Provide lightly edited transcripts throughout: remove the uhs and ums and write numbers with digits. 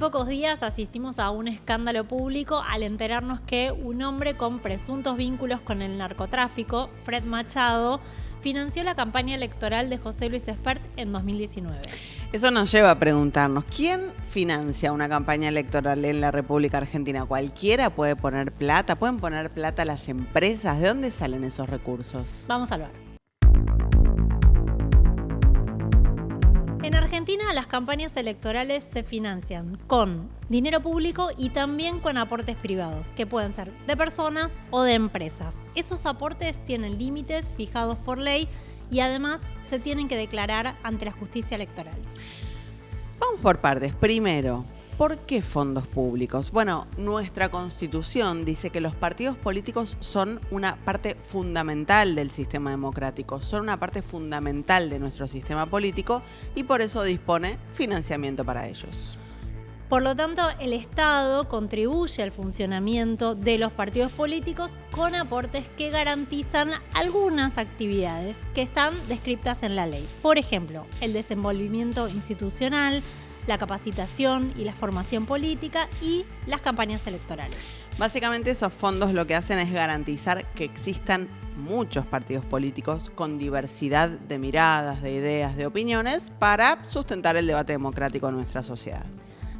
pocos días asistimos a un escándalo público al enterarnos que un hombre con presuntos vínculos con el narcotráfico, Fred Machado, financió la campaña electoral de José Luis Espert en 2019. Eso nos lleva a preguntarnos, ¿quién financia una campaña electoral en la República Argentina? ¿Cualquiera puede poner plata? ¿Pueden poner plata las empresas? ¿De dónde salen esos recursos? Vamos a ver. En Argentina las campañas electorales se financian con dinero público y también con aportes privados, que pueden ser de personas o de empresas. Esos aportes tienen límites fijados por ley y además se tienen que declarar ante la justicia electoral. Vamos por partes. Primero, ¿por qué fondos públicos? Bueno, nuestra Constitución dice que los partidos políticos son una parte fundamental del sistema democrático, son una parte fundamental de nuestro sistema político y por eso dispone financiamiento para ellos. Por lo tanto, el Estado contribuye al funcionamiento de los partidos políticos con aportes que garantizan algunas actividades que están descritas en la ley. Por ejemplo, el desenvolvimiento institucional, la capacitación y la formación política y las campañas electorales. Básicamente esos fondos lo que hacen es garantizar que existan muchos partidos políticos con diversidad de miradas, de ideas, de opiniones para sustentar el debate democrático en nuestra sociedad.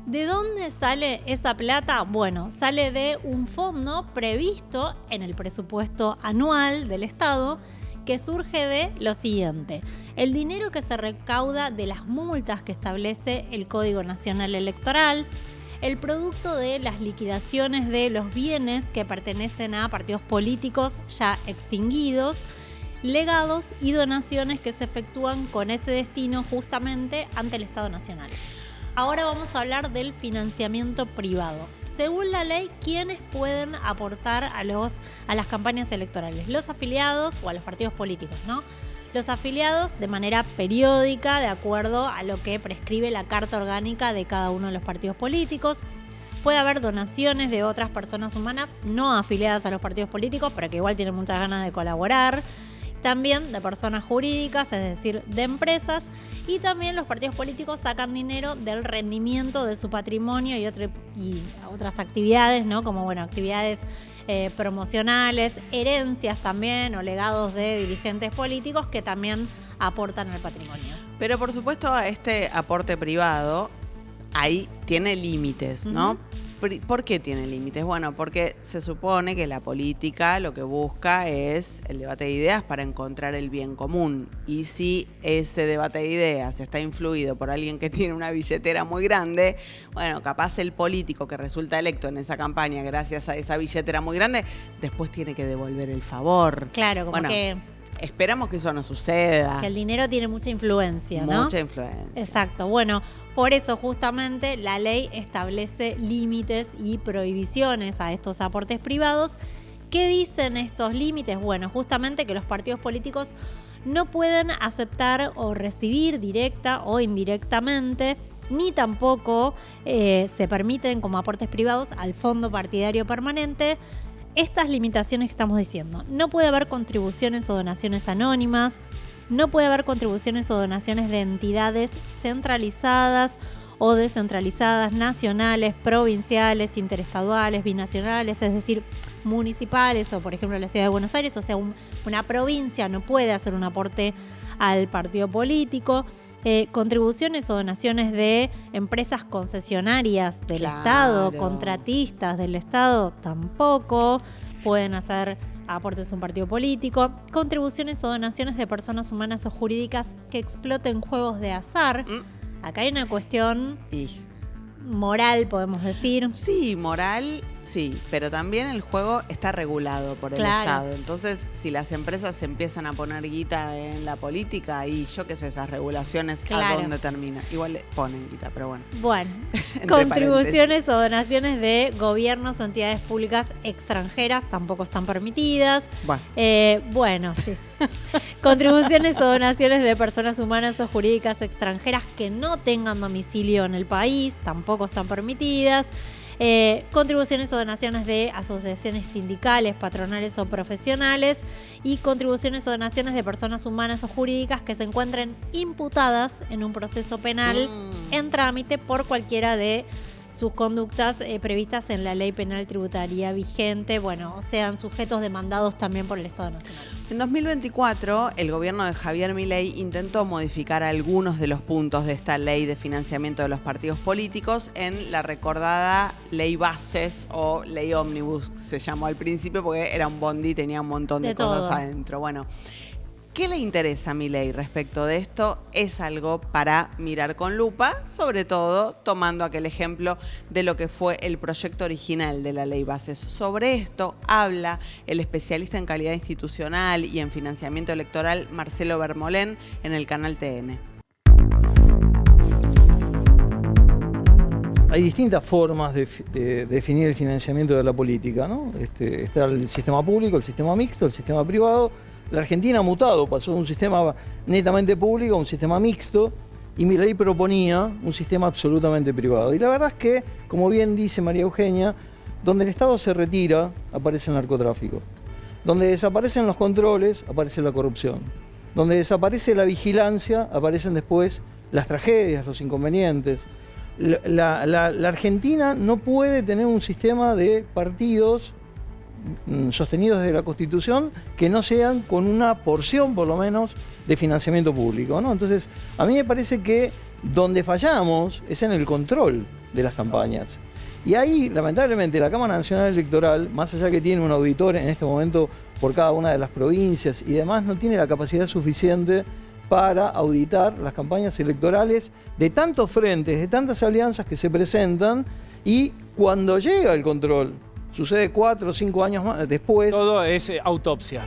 ¿De dónde sale esa plata? Bueno, sale de un fondo previsto en el presupuesto anual del Estado que surge de lo siguiente: el dinero que se recauda de las multas que establece el Código Nacional Electoral, el producto de las liquidaciones de los bienes que pertenecen a partidos políticos ya extinguidos, legados y donaciones que se efectúan con ese destino justamente ante el Estado Nacional. Ahora vamos a hablar del financiamiento privado. Según la ley, ¿quiénes pueden aportar a las campañas electorales? Los afiliados o a los partidos políticos, ¿no? Los afiliados de manera periódica, de acuerdo a lo que prescribe la Carta Orgánica de cada uno de los partidos políticos. Puede haber donaciones de otras personas humanas no afiliadas a los partidos políticos, pero que igual tienen muchas ganas de colaborar. También de personas jurídicas, es decir, de empresas. Y también los partidos políticos sacan dinero del rendimiento de su patrimonio y otras actividades, ¿no? Como actividades promocionales, herencias también o legados de dirigentes políticos que también aportan al patrimonio. Pero por supuesto este aporte privado ahí tiene límites, ¿no? ¿Por qué tiene límites? Bueno, porque se supone que la política lo que busca es el debate de ideas para encontrar el bien común. Y si ese debate de ideas está influido por alguien que tiene una billetera muy grande, bueno, capaz el político que resulta electo en esa campaña gracias a esa billetera muy grande, después tiene que devolver el favor. Claro, como que... Esperamos que eso no suceda. Que el dinero tiene mucha influencia, ¿no? Mucha influencia. Exacto. Bueno, por eso justamente la ley establece límites y prohibiciones a estos aportes privados. ¿Qué dicen estos límites? Bueno, justamente que los partidos políticos no pueden aceptar o recibir directa o indirectamente, ni tampoco se permiten como aportes privados al Fondo Partidario Permanente estas limitaciones que estamos diciendo. No puede haber contribuciones o donaciones anónimas, no puede haber contribuciones o donaciones de entidades centralizadas o descentralizadas, nacionales, provinciales, interestaduales, binacionales, es decir, municipales o por ejemplo la Ciudad de Buenos Aires, o sea, una provincia no puede hacer un aporte al partido político. Contribuciones o donaciones de empresas concesionarias del Estado, contratistas del Estado tampoco pueden hacer aportes a un partido político. Contribuciones o donaciones de personas humanas o jurídicas que exploten juegos de azar. Acá hay una cuestión moral, podemos decir. Sí, moral, sí, pero también el juego está regulado por el Estado. Entonces, si las empresas empiezan a poner guita en la política, y yo qué sé, esas regulaciones, ¿a dónde terminan? Igual le ponen guita, pero bueno. Bueno, contribuciones o donaciones de gobiernos o entidades públicas extranjeras tampoco están permitidas. Bueno, sí. Contribuciones o donaciones de personas humanas o jurídicas extranjeras que no tengan domicilio en el país tampoco están permitidas. Contribuciones o donaciones de asociaciones sindicales, patronales o profesionales. Y contribuciones o donaciones de personas humanas o jurídicas que se encuentren imputadas en un proceso penal en trámite por cualquiera de sus conductas previstas en la ley penal tributaria vigente, bueno, sean sujetos demandados también por el Estado Nacional. En 2024, el gobierno de Javier Milei intentó modificar algunos de los puntos de esta ley de financiamiento de los partidos políticos en la recordada ley bases o ley ómnibus, se llamó al principio porque era un bondi y tenía un montón de cosas adentro. Bueno, ¿qué le interesa a Milei respecto de esto? Es algo para mirar con lupa, sobre todo tomando aquel ejemplo de lo que fue el proyecto original de la ley bases. Sobre esto habla el especialista en calidad institucional y en financiamiento electoral Marcelo Bermolén en el canal TN. Hay distintas formas de definir el financiamiento de la política, ¿no? Está el sistema público, el sistema mixto, el sistema privado. La Argentina ha mutado, pasó de un sistema netamente público a un sistema mixto, y Milei proponía un sistema absolutamente privado. Y la verdad es que, como bien dice María Eugenia, donde el Estado se retira, aparece el narcotráfico. Donde desaparecen los controles, aparece la corrupción. Donde desaparece la vigilancia, aparecen después las tragedias, los inconvenientes. La Argentina no puede tener un sistema de partidos sostenidos desde la Constitución que no sean con una porción, por lo menos, de financiamiento público, ¿no? Entonces, a mí me parece que donde fallamos es en el control de las campañas. Y ahí, lamentablemente, la Cámara Nacional Electoral, más allá que tiene un auditor en este momento por cada una de las provincias y demás, no tiene la capacidad suficiente para auditar las campañas electorales de tantos frentes, de tantas alianzas que se presentan, y cuando llega el control, sucede 4 o 5 años más después. Todo es autopsia.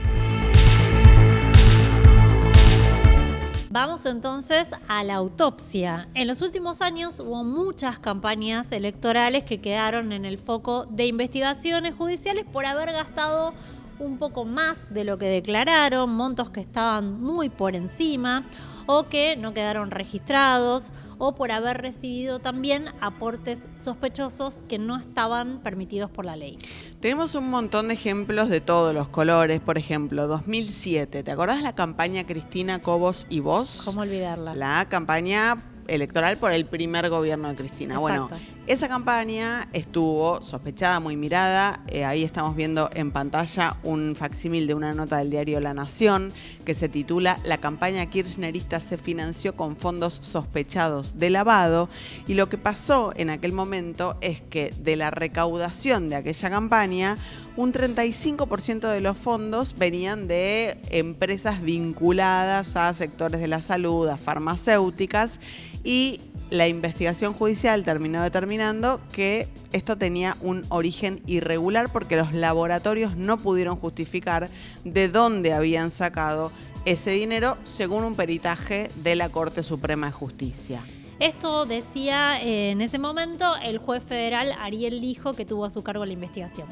Vamos entonces a la autopsia. En los últimos años hubo muchas campañas electorales que quedaron en el foco de investigaciones judiciales por haber gastado un poco más de lo que declararon, montos que estaban muy por encima o que no quedaron registrados, o por haber recibido también aportes sospechosos que no estaban permitidos por la ley. Tenemos un montón de ejemplos de todos los colores. Por ejemplo, 2007, ¿te acordás la campaña Cristina, Cobos y Vos? ¿Cómo olvidarla? La campaña electoral por el primer gobierno de Cristina. Exacto. Bueno, esa campaña estuvo sospechada, muy mirada. Ahí estamos viendo en pantalla un facsímil de una nota del diario La Nación que se titula "La campaña kirchnerista se financió con fondos sospechados de lavado". Y lo que pasó en aquel momento es que de la recaudación de aquella campaña, un 35% de los fondos venían de empresas vinculadas a sectores de la salud, a farmacéuticas, y la investigación judicial terminó determinando que esto tenía un origen irregular porque los laboratorios no pudieron justificar de dónde habían sacado ese dinero, según un peritaje de la Corte Suprema de Justicia. Esto decía en ese momento el juez federal Ariel Lijo, que tuvo a su cargo la investigación.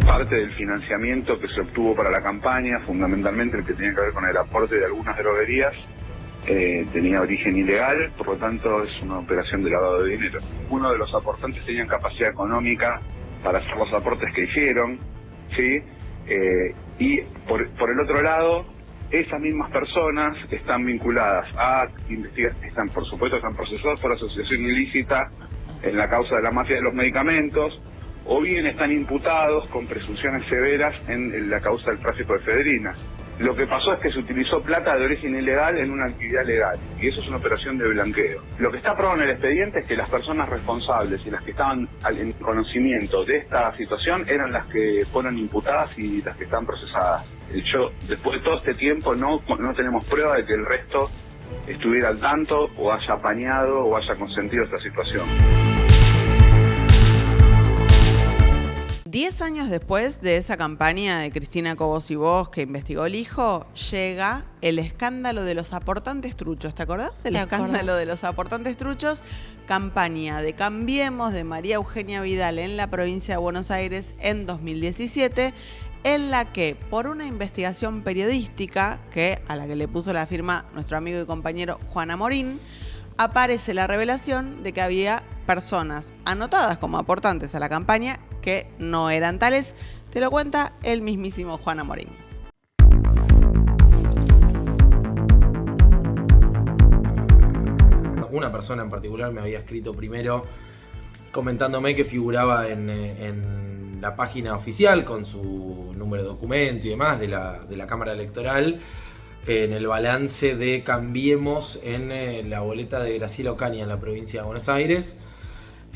Parte del financiamiento que se obtuvo para la campaña, fundamentalmente el que tenía que ver con el aporte de algunas droguerías, tenía origen ilegal, por lo tanto es una operación de lavado de dinero. Uno de los aportantes tenía capacidad económica para hacer los aportes que hicieron, ¿sí? Y por el otro lado, esas mismas personas están vinculadas a investigación, por supuesto están procesadas por asociación ilícita en la causa de la mafia de los medicamentos, o bien están imputados con presunciones severas en la causa del tráfico de efedrina. Lo que pasó es que se utilizó plata de origen ilegal en una actividad legal, y eso es una operación de blanqueo. Lo que está probado en el expediente es que las personas responsables y las que estaban en conocimiento de esta situación eran las que fueron imputadas y las que están procesadas. Después de todo este tiempo no tenemos prueba de que el resto estuviera al tanto o haya apañado o haya consentido esta situación. 10 años después de esa campaña de Cristina, Cobos y Vos que investigó Lijo, llega el escándalo de los aportantes truchos. ¿Te acordás? El escándalo de los aportantes truchos, campaña de Cambiemos de María Eugenia Vidal en la provincia de Buenos Aires en 2017, en la que por una investigación periodística a la que le puso la firma nuestro amigo y compañero Juan Amorín, aparece la revelación de que había personas anotadas como aportantes a la campaña que no eran tales. Te lo cuenta el mismísimo Juan Amorín. una persona en particular me había escrito primero comentándome que figuraba en la página oficial con su número de documento y demás de la Cámara Electoral, en el balance de Cambiemos en la boleta de Graciela Ocaña en la provincia de Buenos Aires,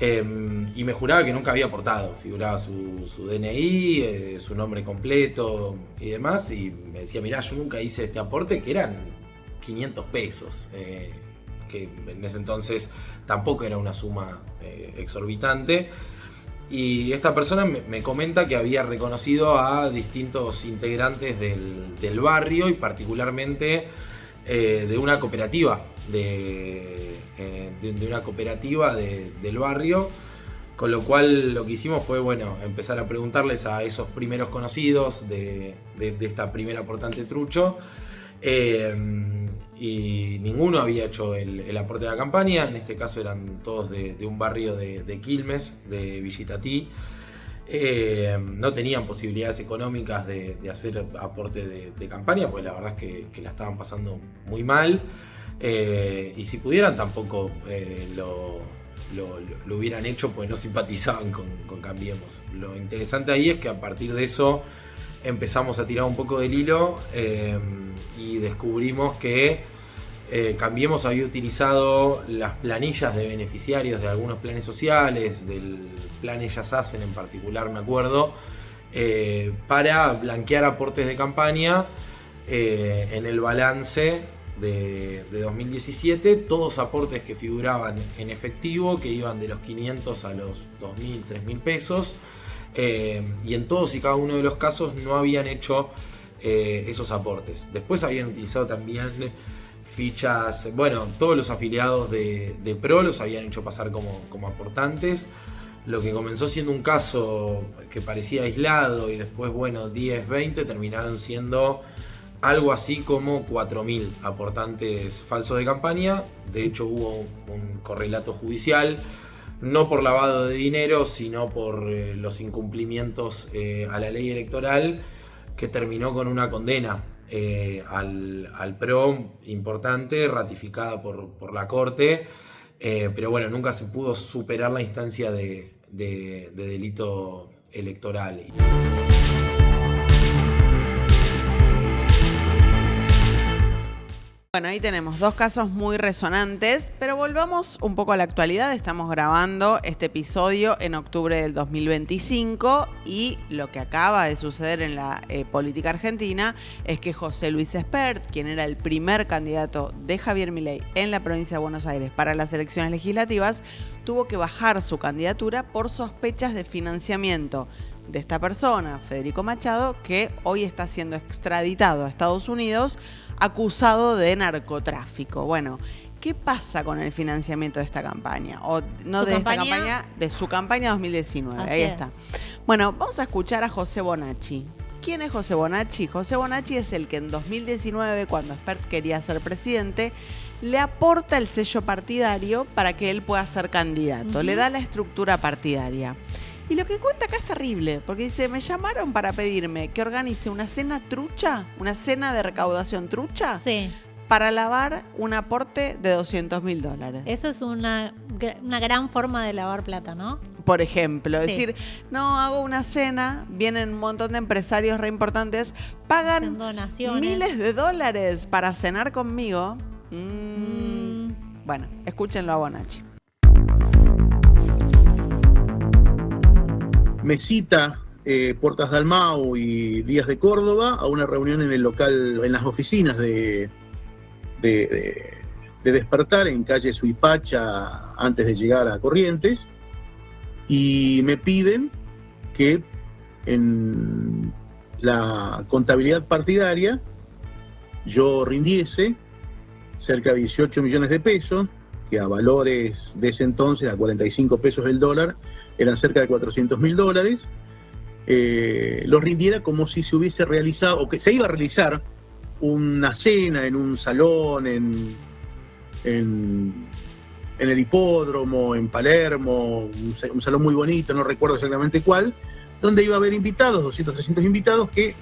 y me juraba que nunca había aportado. Figuraba su DNI, su nombre completo y demás, y me decía, mirá, yo nunca hice este aporte, que eran 500 pesos, que en ese entonces tampoco era una suma exorbitante. Y esta persona me comenta que había reconocido a distintos integrantes del barrio y particularmente de una cooperativa, de una cooperativa del barrio, con lo cual lo que hicimos fue, bueno, empezar a preguntarles a esos primeros conocidos de esta primera aportante trucho, y ninguno había hecho el aporte de la campaña. En este caso eran todos de un barrio de Quilmes, de Villitatí. No tenían posibilidades económicas de hacer aporte de campaña, pues la verdad es que la estaban pasando muy mal, y si pudieran tampoco lo hubieran hecho, pues no simpatizaban con Cambiemos. Lo interesante ahí es que a partir de eso empezamos a tirar un poco del hilo, y descubrimos que Cambiemos había utilizado las planillas de beneficiarios de algunos planes sociales, del plan Ellas Hacen en particular, me acuerdo, para blanquear aportes de campaña en el balance de 2017, todos aportes que figuraban en efectivo, que iban de los 500 a los 2.000, 3.000 pesos, y en todos y cada uno de los casos no habían hecho esos aportes. Después habían utilizado también fichas, bueno, todos los afiliados de PRO los habían hecho pasar como aportantes. Lo que comenzó siendo un caso que parecía aislado y después, bueno, 10, 20, terminaron siendo algo así como 4.000 aportantes falsos de campaña. De hecho hubo un correlato judicial, no por lavado de dinero, sino por los incumplimientos a la ley electoral, que terminó con una condena al PRO importante, ratificada por la Corte, pero bueno, nunca se pudo superar la instancia de delito electoral. Bueno, ahí tenemos dos casos muy resonantes, pero volvamos un poco a la actualidad. Estamos grabando este episodio en octubre del 2025 y lo que acaba de suceder en la política argentina es que José Luis Espert, quien era el primer candidato de Javier Milei en la provincia de Buenos Aires para las elecciones legislativas, tuvo que bajar su candidatura por sospechas de financiamiento de esta persona, Federico Machado, que hoy está siendo extraditado a Estados Unidos acusado de narcotráfico. Bueno, ¿qué pasa con el financiamiento de esta campaña? O no de esta campaña, de su campaña 2019. Así ahí es. está. Bueno, vamos a escuchar a José Bonacci. ¿Quién es José Bonacci? José Bonacci es el que en 2019, cuando Espert quería ser presidente, le aporta el sello partidario para que él pueda ser candidato. Le da la estructura partidaria. Y lo que cuenta acá es terrible, porque dice, me llamaron para pedirme que organice una cena trucha, una cena de recaudación trucha, Sí. para lavar un aporte de $200.000. Esa es una gran forma de lavar plata, ¿no? Por ejemplo, Sí. decir, no, hago una cena, vienen un montón de empresarios re importantes, pagan Hacen donaciones. miles de dólares para cenar conmigo. Bueno, escúchenlo a Bonacci. Me cita Puertas Dalmau y Díaz de Córdoba a una reunión en el local, en las oficinas de Despertar, en calle Suipacha, antes de llegar a Corrientes, y me piden que en la contabilidad partidaria yo rindiese cerca de 18 millones de pesos, que a valores de ese entonces, a 45 pesos el dólar, eran cerca de $400.000, los rindiera como si se hubiese realizado, o que se iba a realizar, una cena en un salón, en el hipódromo, en Palermo, un salón muy bonito, no recuerdo exactamente cuál, donde iba a haber invitados, 200, 300 invitados, que,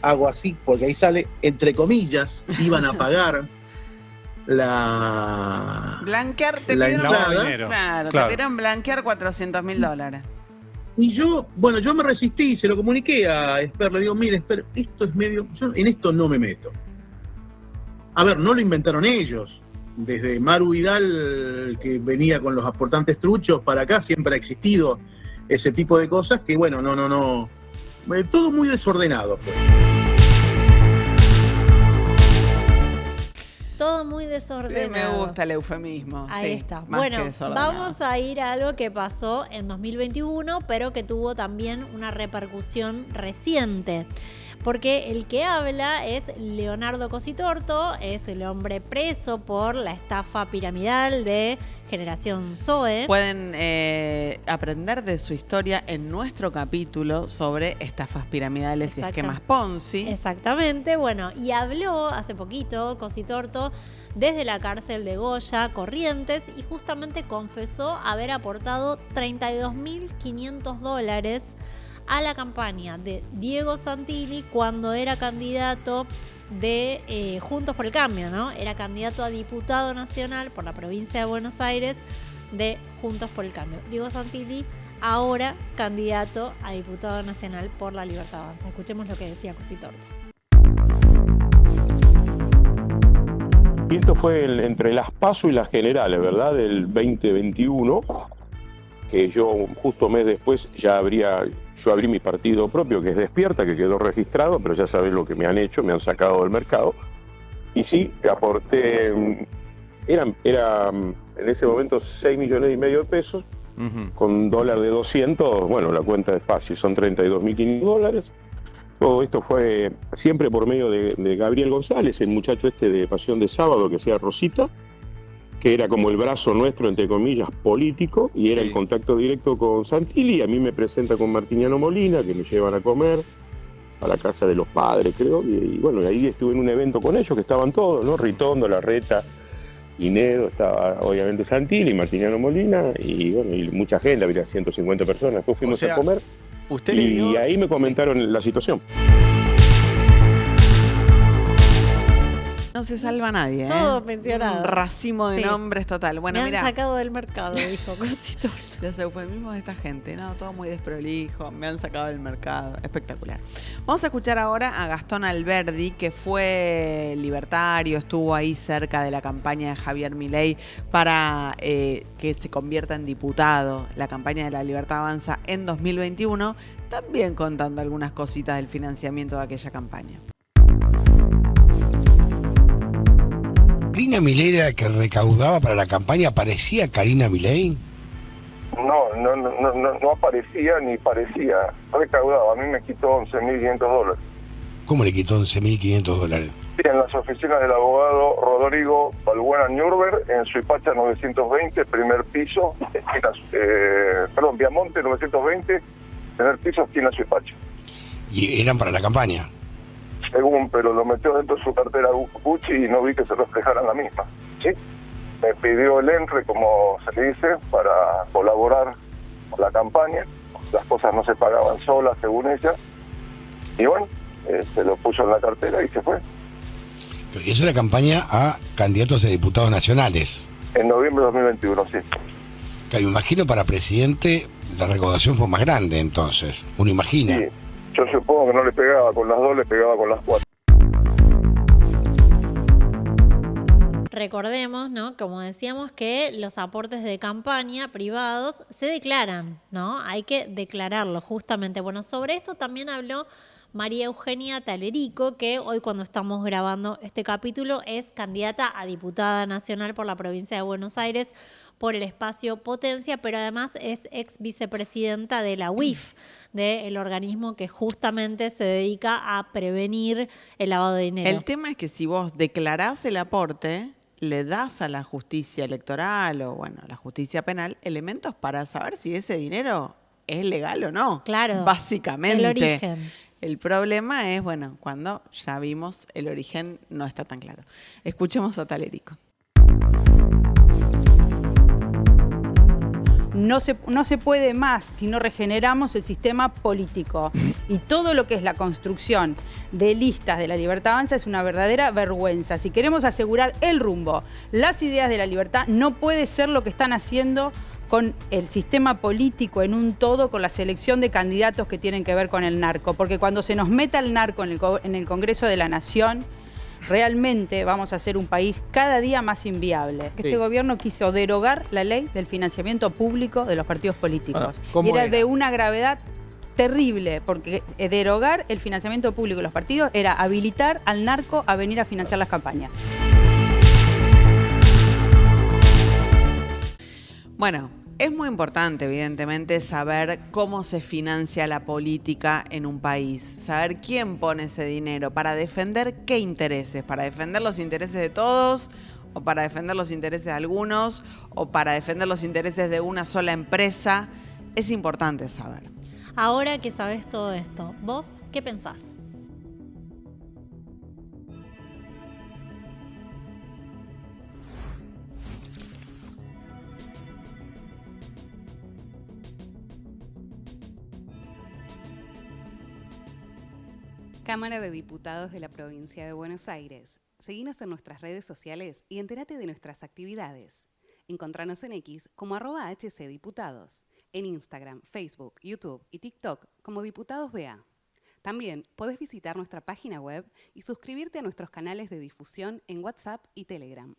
hago así, porque ahí sale, entre comillas, iban a pagar Blanquear, te la pidieron, entrada. dinero. claro, Claro. te pidieron blanquear $400.000. Y yo me resistí, se lo comuniqué a Esper, le digo, mire, Esper, esto es medio, yo en esto no me meto. A ver, no lo inventaron ellos. Desde Maru Vidal, que venía con los aportantes truchos, para acá siempre ha existido ese tipo de cosas que, bueno, no. Todo muy desordenado fue. Todo muy Sí, desordenado. me gusta el eufemismo. Ahí sí, está. más Bueno, que desordenado. vamos a ir a algo que pasó en 2021, pero que tuvo también una repercusión reciente. Porque el que habla es Leonardo Cositorto, es el hombre preso por la estafa piramidal de Generación Zoe. Pueden aprender de su historia en nuestro capítulo sobre estafas piramidales y Exacto. esquemas Ponzi. Exactamente, bueno, y habló hace poquito Cositorto desde la cárcel de Goya, Corrientes, y justamente confesó haber aportado $32.500 a la campaña de Diego Santilli cuando era candidato de Juntos por el Cambio, ¿no? Era candidato a diputado nacional por la provincia de Buenos Aires de Juntos por el Cambio. Diego Santilli, ahora candidato a diputado nacional por la Libertad Avanza. Escuchemos lo que decía Cositorto. Y esto fue entre las PASO y las generales, ¿verdad? Del 2021, que yo justo mes después yo abrí mi partido propio, que es Despierta, que quedó registrado, pero ya sabés lo que me han hecho, me han sacado del mercado. Y sí, aporté, eran en ese momento 6,5 millones de pesos, con dólar de 200, bueno, la cuenta es fácil, son $32.500. Todo esto fue siempre por medio de Gabriel González, el muchacho de Pasión de Sábado, que sea Rosita, que era como el brazo nuestro, entre comillas, político, y era el contacto directo con Santilli. A mí me presenta con Martiniano Molina, que me llevan a comer a la casa de los padres, creo, y bueno, ahí estuve en un evento con ellos, que estaban todos, ¿no? Ritondo, Larreta, Inedo, estaba obviamente Santilli, Martiniano Molina, y bueno, y mucha gente, había 150 personas. Después fuimos a comer, Usted le dio, y ahí me comentaron la situación. No se salva nadie, Todo mencionado. Un racimo de Sí. nombres total. Bueno, Me han mira, sacado del mercado, dijo Cositorto. los eufemismos de esta gente, ¿no? Todo muy desprolijo, me han sacado del mercado. Espectacular. Vamos a escuchar ahora a Gastón Alberdi, que fue libertario, estuvo ahí cerca de la campaña de Javier Milei para que se convierta en diputado. La campaña de la Libertad Avanza en 2021, también contando algunas cositas del financiamiento de aquella campaña. ¿Karina Milei era la que recaudaba para la campaña? ¿Parecía Karina Milei? No aparecía ni parecía. Recaudaba. A mí me quitó $11.500. ¿Cómo le quitó $11.500? Sí, en las oficinas del abogado Rodrigo Balbuena Ñurber, en Suipacha 920, primer piso, Viamonte 920, primer piso, esquina Suipacha. ¿Y eran para la campaña? Según, pero lo metió dentro de su cartera Gucci y no vi que se reflejara en la misma. ¿Sí? Me pidió el ENRE, como se le dice, para colaborar con la campaña. Las cosas no se pagaban solas, según ella. Y bueno, se lo puso en la cartera y se fue. Esa es la campaña a candidatos a diputados nacionales. En noviembre de 2021, sí. Me imagino para presidente la recaudación fue más grande entonces. Uno imagina. Sí. Yo supongo que no le pegaba con las 2, le pegaba con las 4. Recordemos, ¿no? Como decíamos, que los aportes de campaña privados se declaran, ¿no? Hay que declararlo justamente. Bueno, sobre esto también habló María Eugenia Talerico, que hoy cuando estamos grabando este capítulo es candidata a diputada nacional por la provincia de Buenos Aires por el espacio Potencia, pero además es ex vicepresidenta de la UIF, del organismo que justamente se dedica a prevenir el lavado de dinero. El tema es que si vos declarás el aporte, le das a la justicia electoral o, bueno, a la justicia penal elementos para saber si ese dinero es legal o no. Claro. Básicamente. El origen. El problema es, bueno, cuando ya vimos el origen no está tan claro. Escuchemos a Talerico. no se puede más si no regeneramos el sistema político. Y todo lo que es la construcción de listas de La Libertad Avanza es una verdadera vergüenza. Si queremos asegurar el rumbo, las ideas de La Libertad, no puede ser lo que están haciendo con el sistema político en un todo, con la selección de candidatos que tienen que ver con el narco. Porque cuando se nos meta el narco en el Congreso de la Nación, realmente vamos a ser un país cada día más inviable. Sí. Este gobierno quiso derogar la ley del financiamiento público de los partidos políticos. Y era de una gravedad terrible, porque derogar el financiamiento público de los partidos era habilitar al narco a venir a financiar las campañas. Bueno, es muy importante, evidentemente, saber cómo se financia la política en un país, saber quién pone ese dinero, para defender qué intereses, para defender los intereses de todos, o para defender los intereses de algunos, o para defender los intereses de una sola empresa. Es importante saber. Ahora que sabes todo esto, ¿vos qué pensás? Cámara de Diputados de la Provincia de Buenos Aires. Seguinos en nuestras redes sociales y entérate de nuestras actividades. Encontranos en X como @HCDiputados, en Instagram, Facebook, YouTube y TikTok como Diputados BA. También podés visitar nuestra página web y suscribirte a nuestros canales de difusión en WhatsApp y Telegram.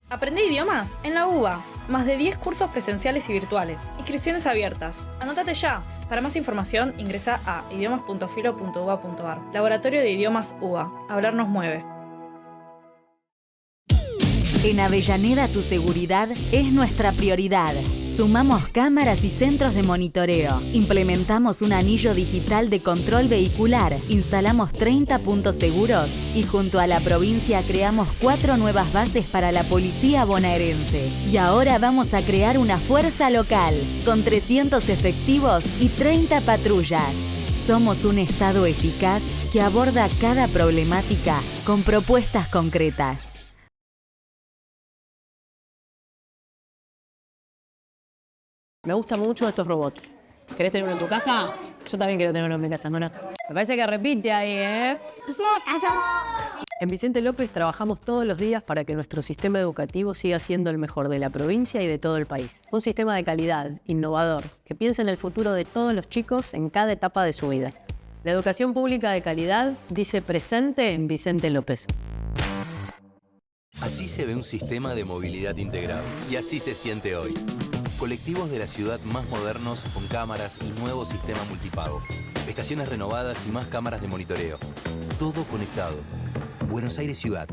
Aprende idiomas en la UBA. Más de 10 cursos presenciales y virtuales. Inscripciones abiertas. Anótate ya. Para más información ingresa a idiomas.filo.uba.ar. Laboratorio de Idiomas UBA. Hablar nos mueve. En Avellaneda tu seguridad es nuestra prioridad. Sumamos cámaras y centros de monitoreo. Implementamos un anillo digital de control vehicular. Instalamos 30 puntos seguros y junto a la provincia creamos 4 nuevas bases para la policía bonaerense. Y ahora vamos a crear una fuerza local con 300 efectivos y 30 patrullas. Somos un Estado eficaz que aborda cada problemática con propuestas concretas. Me gustan mucho estos robots. ¿Querés tener uno en tu casa? Yo también quiero tener uno en mi casa, Mona. Me parece que repite ahí, ¿eh? En Vicente López trabajamos todos los días para que nuestro sistema educativo siga siendo el mejor de la provincia y de todo el país. Un sistema de calidad, innovador, que piensa en el futuro de todos los chicos en cada etapa de su vida. La educación pública de calidad dice presente en Vicente López. Así se ve un sistema de movilidad integrado. Y así se siente hoy. Colectivos de la ciudad más modernos con cámaras y nuevo sistema multipago. Estaciones renovadas y más cámaras de monitoreo. Todo conectado. Buenos Aires Ciudad.